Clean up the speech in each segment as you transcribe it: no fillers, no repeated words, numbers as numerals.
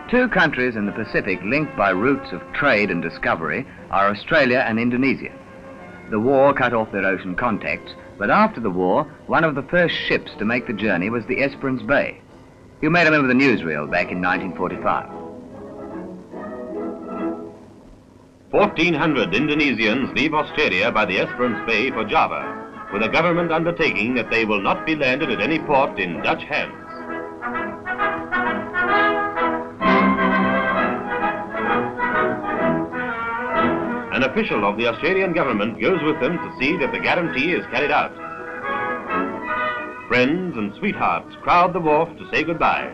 Two countries in the Pacific linked by routes of trade and discovery are Australia and Indonesia. The war cut off their ocean contacts, but after the war, one of the first ships to make the journey was the Esperance Bay. You may remember the newsreel back in 1945. 1,400 Indonesians leave Australia by the Esperance Bay for Java, with a government undertaking that they will not be landed at any port in Dutch hands. An official of the Australian government goes with them to see that the guarantee is carried out. Friends and sweethearts crowd the wharf to say goodbye.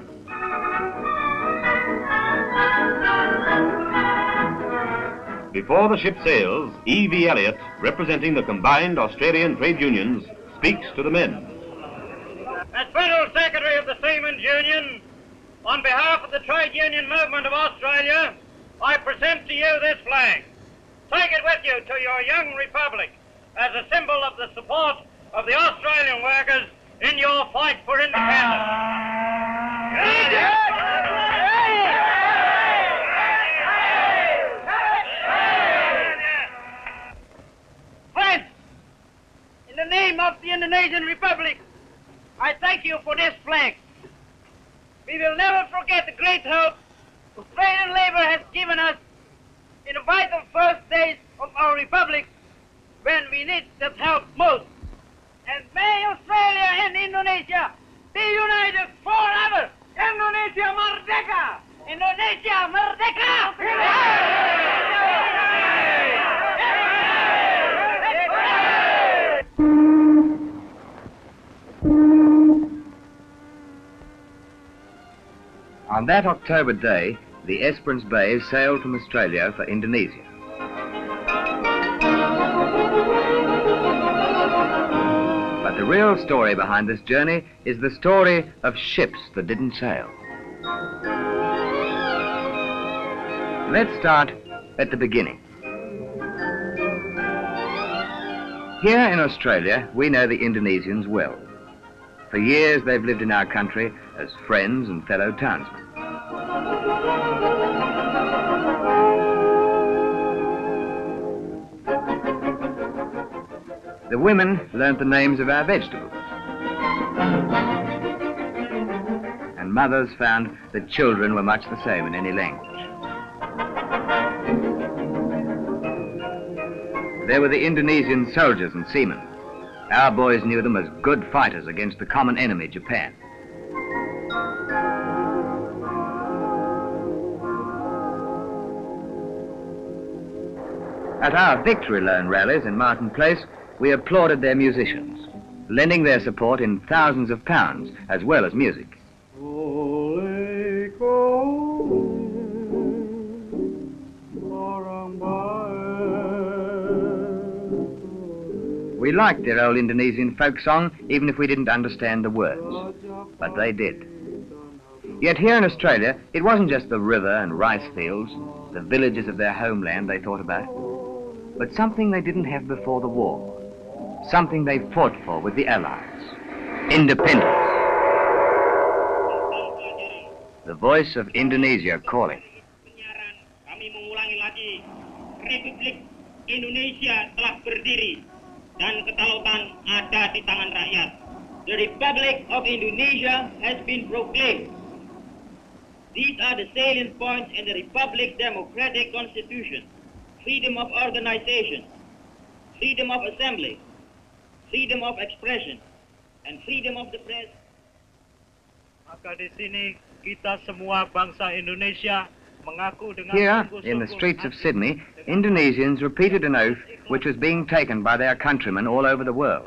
Before the ship sails, E.V. Elliott, representing the combined Australian trade unions, speaks to the men. As Federal Secretary of the Seamen's Union, on behalf of the trade union movement of Australia, I present to you this flag. Take it with you to your young republic as a symbol of the support of the Australian workers in your fight for independence. Friends, in the name of the Indonesian Republic, I thank you for this flag. We will never forget the great help Australian labor has given us in the vital first days of our republic when we need that help most. And may Australia and Indonesia be united forever! Indonesia Merdeka! Indonesia Merdeka! On that October day, the Esperance Bay sailed from Australia for Indonesia. But the real story behind this journey is the story of ships that didn't sail. Let's start at the beginning. Here in Australia, we know the Indonesians well. For years, they've lived in our country as friends and fellow townsmen. The women learnt the names of our vegetables. And mothers found that children were much the same in any language. There were the Indonesian soldiers and seamen. Our boys knew them as good fighters against the common enemy, Japan. At our Victory Loan rallies in Martin Place, we applauded their musicians, lending their support in thousands of pounds, as well as music. We liked their old Indonesian folk song, even if we didn't understand the words. But they did. Yet here in Australia, it wasn't just the river and rice fields, the villages of their homeland they thought about, but something they didn't have before the war. Something they fought for with the Allies. Independence. The voice of Indonesia calling. Kami mengulangi lagi, Republik Indonesia telah berdiri dan kedaulatan ada di tangan rakyat. The Republic of Indonesia has been proclaimed. These are the salient points in the Republic Democratic Constitution. Freedom of organization, freedom of assembly, freedom of expression, and freedom of the press. Maka di sini kita semua bangsa Indonesia mengaku dengan Here, in the streets of Sydney, Indonesians repeated an oath which was being taken by their countrymen all over the world.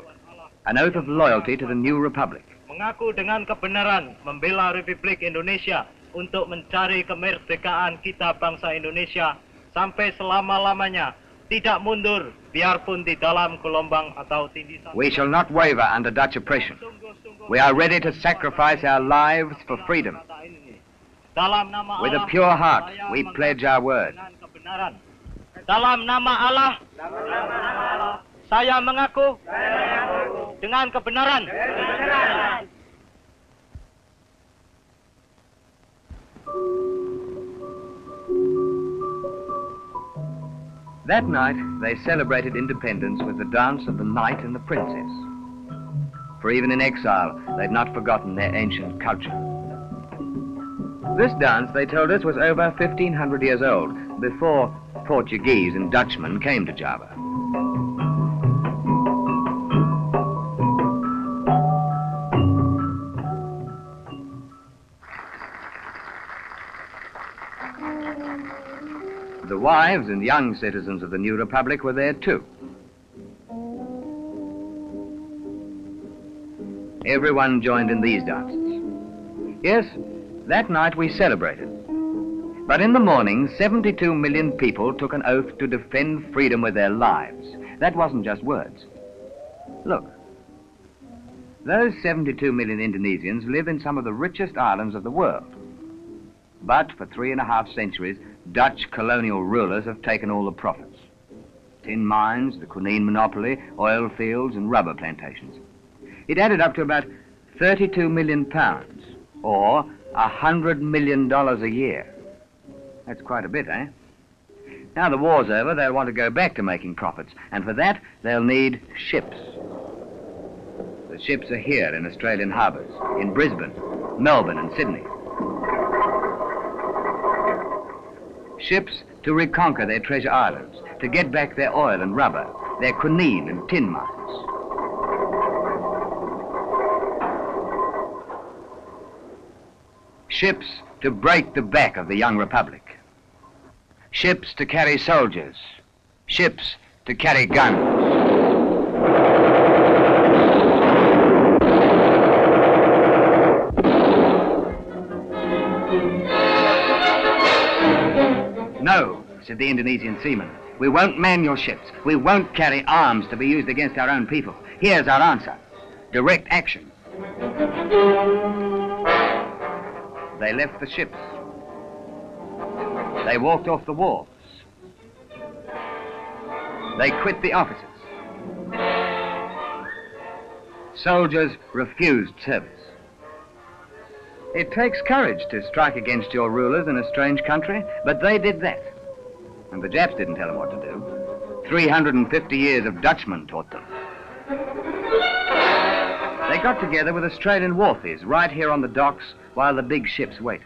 An oath of loyalty to the new republic. Mengaku dengan kebenaran membela Republik Indonesia untuk mencari kemerdekaan kita bangsa Indonesia sampai selama-lamanya, tidak mundur biarpun di dalam gelombang atau tindisan. We shall not waver under Dutch oppression. We are ready to sacrifice our lives for freedom. With a pure heart, we pledge our word. Dalam nama Allah, saya mengaku dengan kebenaran. That night, they celebrated independence with the dance of the knight and the princess. For even in exile, they'd not forgotten their ancient culture. This dance, they told us, was over 1,500 years old, before Portuguese and Dutchmen came to Java. The wives and young citizens of the new republic were there too. Everyone joined in these dances. Yes, that night we celebrated. But in the morning, 72 million people took an oath to defend freedom with their lives. That wasn't just words. Look, those 72 million Indonesians live in some of the richest islands of the world. But for 3.5 centuries, Dutch colonial rulers have taken all the profits. Tin mines, the quinine monopoly, oil fields and rubber plantations. It added up to about 32 million pounds, or $100 million a year. That's quite a bit, eh? Now the war's over, they'll want to go back to making profits, and for that, they'll need ships. The ships are here in Australian harbours, in Brisbane, Melbourne and Sydney. Ships to reconquer their treasure islands, to get back their oil and rubber, their quinine and tin mines. Ships to break the back of the young republic. Ships to carry soldiers. Ships to carry guns. No, said the Indonesian seamen. We won't man your ships. We won't carry arms to be used against our own people. Here's our answer. Direct action. They left the ships. They walked off the wharves. They quit the offices. Soldiers refused service. It takes courage to strike against your rulers in a strange country, but they did that. And the Japs didn't tell them what to do. 350 years of Dutchmen taught them. They got together with Australian wharfies right here on the docks while the big ships waited.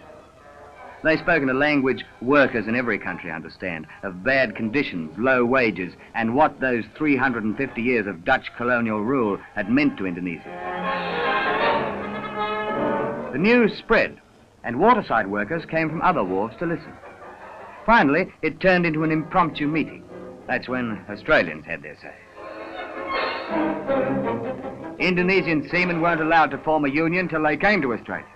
They spoke in a language workers in every country understand, of bad conditions, low wages, and what those 350 years of Dutch colonial rule had meant to Indonesia. The news spread, and waterside workers came from other wharves to listen. Finally, it turned into an impromptu meeting. That's when Australians had their say. Indonesian seamen weren't allowed to form a union till they came to Australia.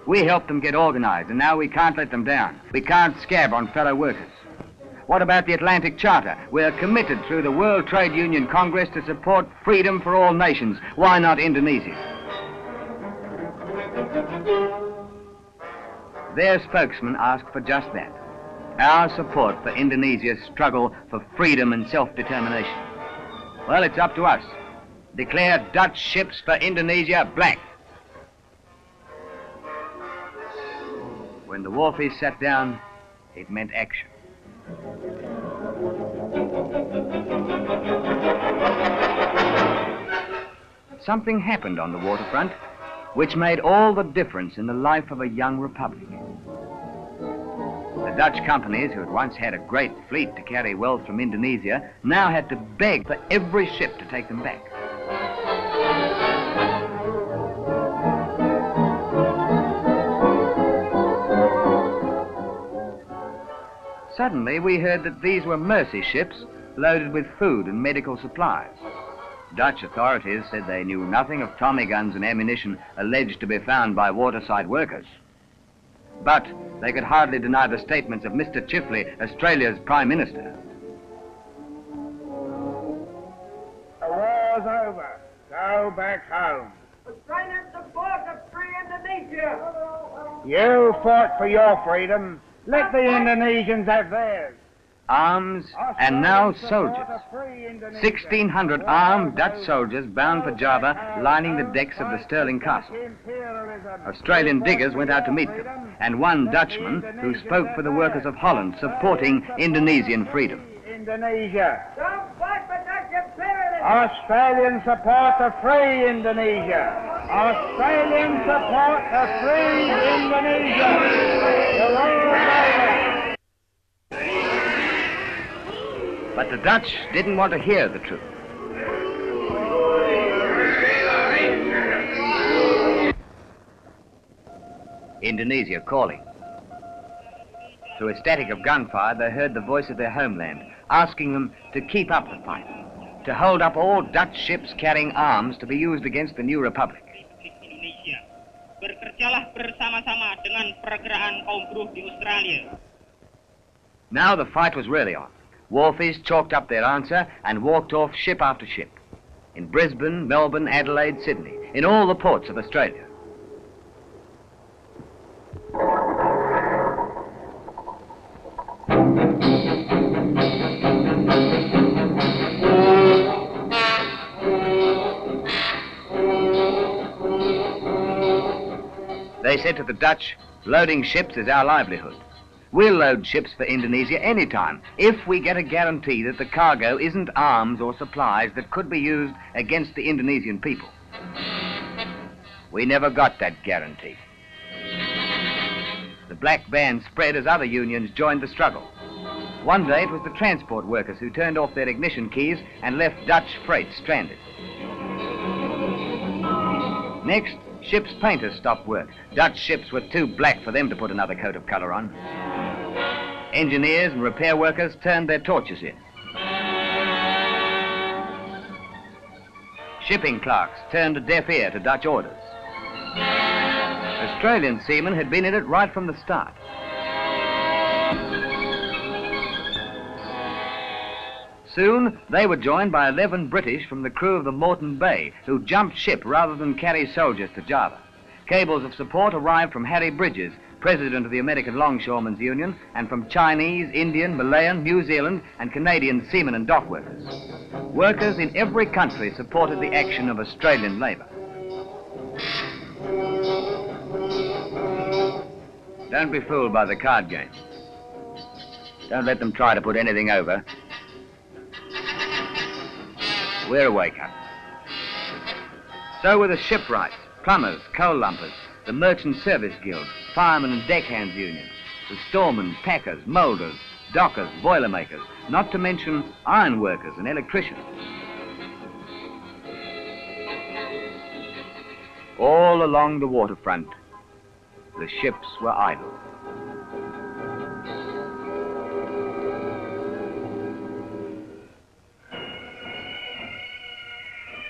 We helped them get organised, and now we can't let them down. We can't scab on fellow workers. What about the Atlantic Charter? We're committed through the World Trade Union Congress to support freedom for all nations. Why not Indonesia? Their spokesman asked for just that. Our support for Indonesia's struggle for freedom and self-determination. Well, it's up to us. Declare Dutch ships for Indonesia blank. When the wharfies sat down, it meant action. Something happened on the waterfront which made all the difference in the life of a young republic. The Dutch companies, who had once had a great fleet to carry wealth from Indonesia, now had to beg for every ship to take them back. Suddenly, we heard that these were mercy ships loaded with food and medical supplies. Dutch authorities said they knew nothing of Tommy guns and ammunition alleged to be found by waterside workers. But they could hardly deny the statements of Mr. Chifley, Australia's Prime Minister. The war's over. Go back home. Australian support of free Indonesia. You fought for your freedom. Let the Indonesians have theirs. Arms and now soldiers. 1,600 armed Dutch soldiers bound for Java, lining the decks of the Stirling Castle. Australian diggers went out to meet them, and one Dutchman who spoke for the workers of Holland supporting Indonesian freedom. Indonesia. Don't fight for Dutch imperialism. Australian support a free Indonesia. Australian support a free Indonesia. The world over. But the Dutch didn't want to hear the truth. Indonesia calling. Through a static of gunfire, they heard the voice of their homeland, asking them to keep up the fight, to hold up all Dutch ships carrying arms to be used against the new republic. Indonesia, bekerjalah bersama-sama dengan pergerakan kaum buruh di Australia. Now the fight was really on. Wharfies chalked up their answer and walked off ship after ship. In Brisbane, Melbourne, Adelaide, Sydney, in all the ports of Australia. They said to the Dutch, loading ships is our livelihood. We'll load ships for Indonesia anytime if we get a guarantee that the cargo isn't arms or supplies that could be used against the Indonesian people. We never got that guarantee. The black band spread as other unions joined the struggle. One day it was the transport workers who turned off their ignition keys and left Dutch freight stranded. Next, ships' painters stopped work. Dutch ships were too black for them to put another coat of colour on. Engineers and repair workers turned their torches in. Shipping clerks turned a deaf ear to Dutch orders. Australian seamen had been in it right from the start. Soon, they were joined by 11 British from the crew of the Moreton Bay, who jumped ship rather than carry soldiers to Java. Cables of support arrived from Harry Bridges, president of the American Longshoremen's Union, and from Chinese, Indian, Malayan, New Zealand, and Canadian seamen and dock workers. Workers in every country supported the action of Australian labour. Don't be fooled by the card game. Don't let them try to put anything over. We're a wake-up. So were the shipwrights, plumbers, coal lumpers, the Merchant Service Guild, Firemen and Deckhands Unions, the storemen, packers, moulders, dockers, boilermakers, not to mention ironworkers and electricians. All along the waterfront, the ships were idle.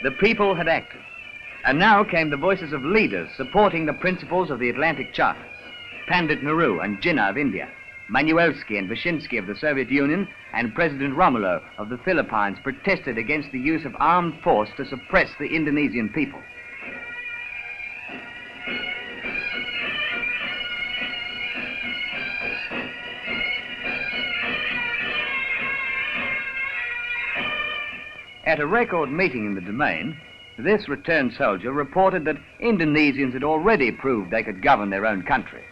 The people had acted, and now came the voices of leaders supporting the principles of the Atlantic Charter. Pandit Nehru and Jinnah of India, Manuelsky and Vyshinsky of the Soviet Union, and President Romulo of the Philippines protested against the use of armed force to suppress the Indonesian people. At a record meeting in the Domain, this returned soldier reported that Indonesians had already proved they could govern their own country.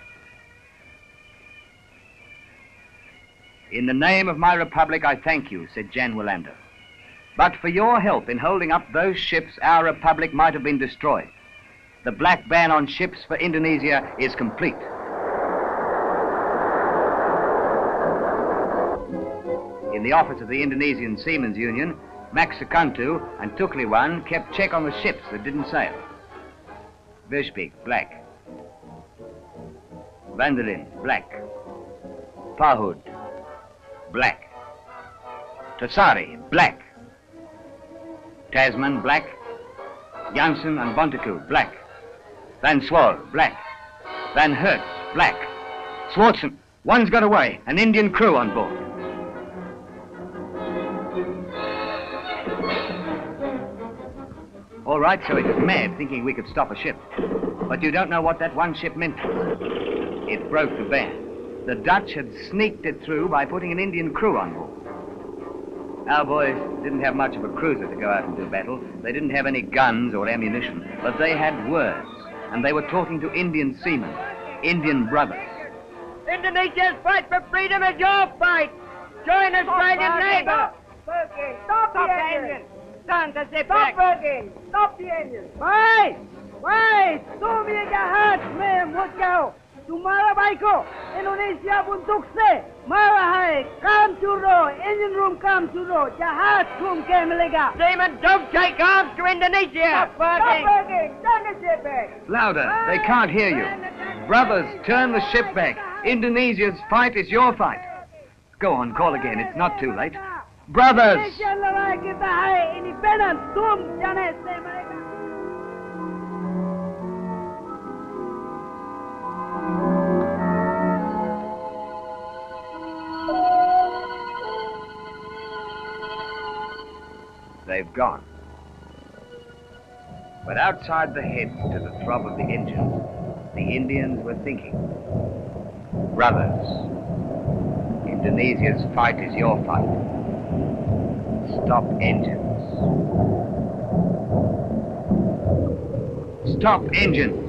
In the name of my republic, I thank you, said Jan Wilander. But for your help in holding up those ships, our republic might have been destroyed. The black ban on ships for Indonesia is complete. In the office of the Indonesian Seamen's Union, Max Sekantu and Tukliwan kept check on the ships that didn't sail. Bishbek, black. Vanderlyn, black. Pahud, black. Tasari, black. Tasman, black. Janssen and Bontekoe, black. Van Swol, black. Van Hertz, black. Swartzen, one's got away, an Indian crew on board. All right, so he was mad, thinking we could stop a ship. But you don't know what that one ship meant to us. It broke the ban. The Dutch had sneaked it through by putting an Indian crew on board. Our boys didn't have much of a cruiser to go out and do battle. They didn't have any guns or ammunition, but they had words, and they were talking to Indian seamen, Indian brothers. Indonesia's fight for freedom is your fight. Join Australian Labour. Stop the engine. Stand the ship Stop working. Stop the engine. Wait! Tumi jahat memukau. Tumara baiko. Indonesia pun tukse. Marahai. Kam churo. Engine room kam churo. Jahat kum ke milega. Seamen, don't take arms to Indonesia. Stop working. Turn the ship back. Louder, they can't hear you. Brothers, turn the ship back. Indonesia's fight is your fight. Go on, call again, it's not too late. Brothers! Indonesia lalai kita hai independent. Tum jane se mereka. They've gone. But outside the heads, to the throb of the engines, the Indians were thinking. Brothers, Indonesia's fight is your fight. Stop engines. Stop engines.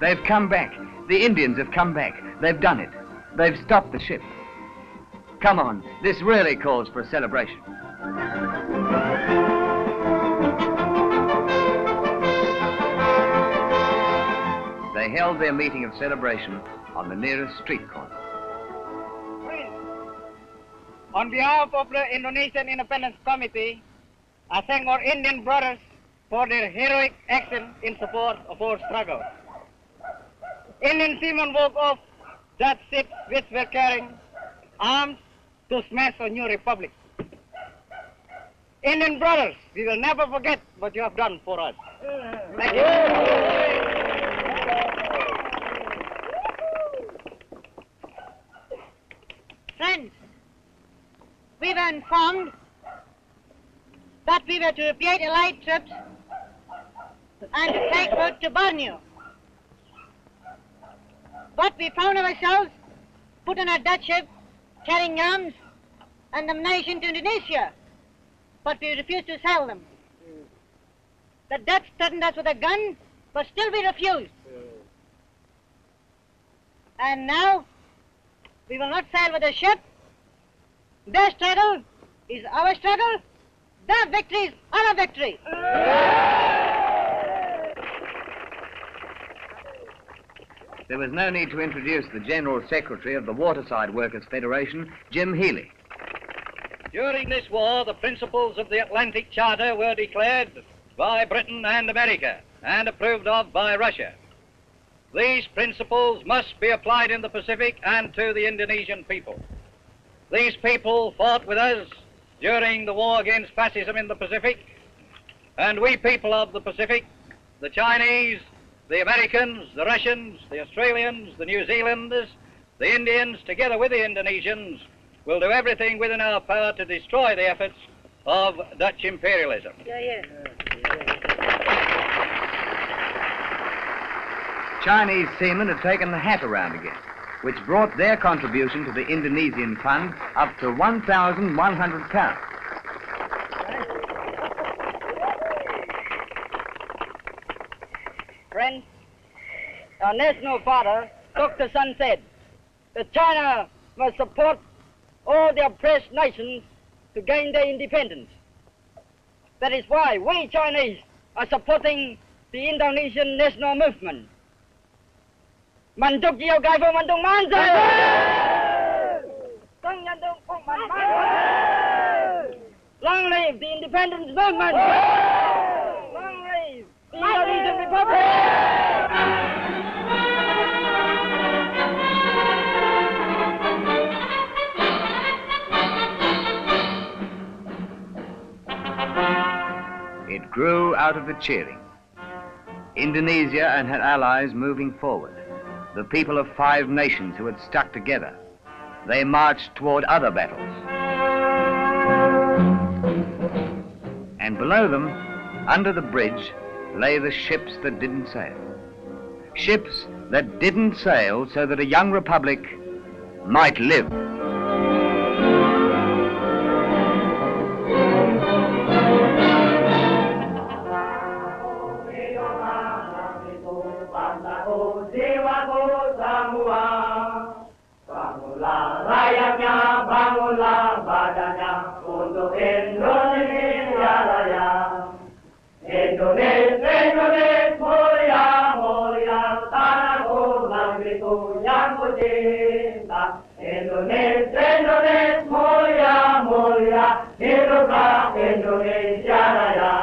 They've come back. The Indians have come back. They've done it. They've stopped the ship. Come on, this really calls for a celebration. They held their meeting of celebration on the nearest street corner. On behalf of the Indonesian Independence Committee, I thank our Indian brothers for their heroic action in support of our struggle. Indian seamen woke off that ships which were carrying arms to smash a new republic. Indian brothers, we will never forget what you have done for us. Thank you. Friends, we were informed that we were to repair Allied troops and to take route to Borneo. But we found ourselves put on a Dutch ship carrying arms and ammunition to Indonesia, but we refused to sell them. The Dutch threatened us with a gun, but still we refused. And now, we will not sail with a ship. Their struggle is our struggle. Their victory is our victory. There was no need to introduce the General Secretary of the Waterside Workers' Federation, Jim Healy. During this war, the principles of the Atlantic Charter were declared by Britain and America and approved of by Russia. These principles must be applied in the Pacific and to the Indonesian people. These people fought with us during the war against fascism in the Pacific, and we people of the Pacific, the Chinese, the Americans, the Russians, the Australians, the New Zealanders, the Indians, together with the Indonesians, will do everything within our power to destroy the efforts of Dutch imperialism. Chinese seamen had taken the hat around again, which brought their contribution to the Indonesian fund up to £1,100. Friends, our national father, Dr. Sun, said that China must support all the oppressed nations to gain their independence. That is why we Chinese are supporting the Indonesian national movement. Manduk Jiao Gai Phu Mandung Mansa! Long live the independence movement! Long live the Indonesian Republic! It grew out of the cheering. Indonesia and her allies moving forward. The people of 5 nations who had stuck together. They marched toward other battles. And below them, under the bridge, lay the ships that didn't sail. Ships that didn't sail so that a young republic might live. Bangunlah rakyatnya, bangunlah badannya untuk Indonesia Raya. Indonesia, Indonesia mulia, mulia, tanahku, negeriku yang ku cinta. Indonesia, Indonesia mulia, mulia, hiduplah Indonesia Raya.